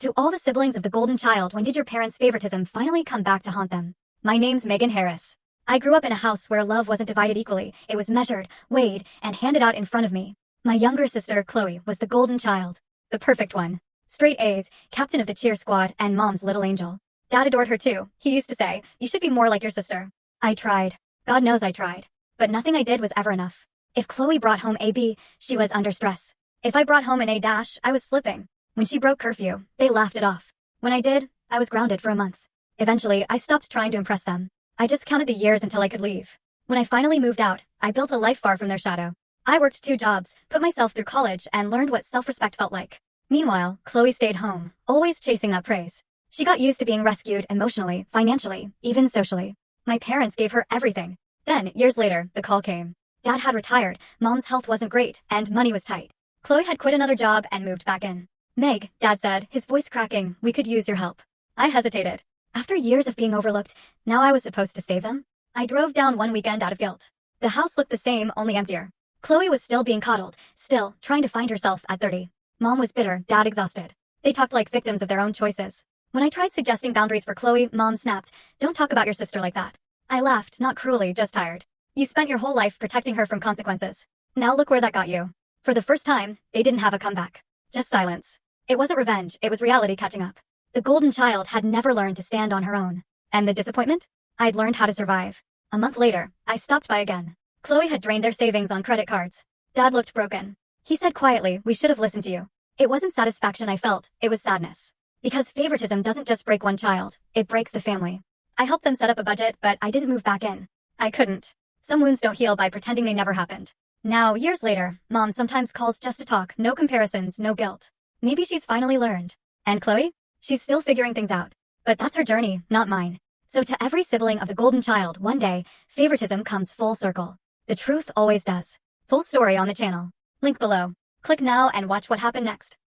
To all the siblings of the golden child, when did your parents' favoritism finally come back to haunt them? My name's Megan Harris. I grew up in a house where love wasn't divided equally. It was measured, weighed, and handed out in front of me. My younger sister, Chloe, was the golden child. The perfect one. Straight A's, captain of the cheer squad, and mom's little angel. Dad adored her too. He used to say, "You should be more like your sister." I tried. God knows I tried. But nothing I did was ever enough. If Chloe brought home a B, she was under stress. If I brought home an A dash, I was slipping. When she broke curfew, they laughed it off. When I did, I was grounded for a month. Eventually, I stopped trying to impress them. I just counted the years until I could leave. When I finally moved out, I built a life far from their shadow. I worked 2 jobs, put myself through college, and learned what self-respect felt like. Meanwhile, Chloe stayed home, always chasing that praise. She got used to being rescued emotionally, financially, even socially. My parents gave her everything. Then, years later, the call came. Dad had retired, mom's health wasn't great, and money was tight. Chloe had quit another job and moved back in. "Meg," Dad said, his voice cracking, "we could use your help." I hesitated. After years of being overlooked, now I was supposed to save them? I drove down one weekend out of guilt. The house looked the same, only emptier. Chloe was still being coddled, still trying to find herself at 30. Mom was bitter, Dad exhausted. They talked like victims of their own choices. When I tried suggesting boundaries for Chloe, Mom snapped, "Don't talk about your sister like that." I laughed, not cruelly, just tired. "You spent your whole life protecting her from consequences. Now look where that got you." For the first time, they didn't have a comeback. Just silence. It wasn't revenge, it was reality catching up. The golden child had never learned to stand on her own. And the disappointment? I'd learned how to survive. A month later, I stopped by again. Chloe had drained their savings on credit cards. Dad looked broken. He said quietly, "We should have listened to you." It wasn't satisfaction I felt, it was sadness. Because favoritism doesn't just break one child, it breaks the family. I helped them set up a budget, but I didn't move back in. I couldn't. Some wounds don't heal by pretending they never happened. Now, years later, Mom sometimes calls just to talk, no comparisons, no guilt. Maybe she's finally learned. And Chloe? She's still figuring things out. But that's her journey, not mine. So to every sibling of the golden child, one day, favoritism comes full circle. The truth always does. Full story on the channel. Link below. Click now and watch what happened next.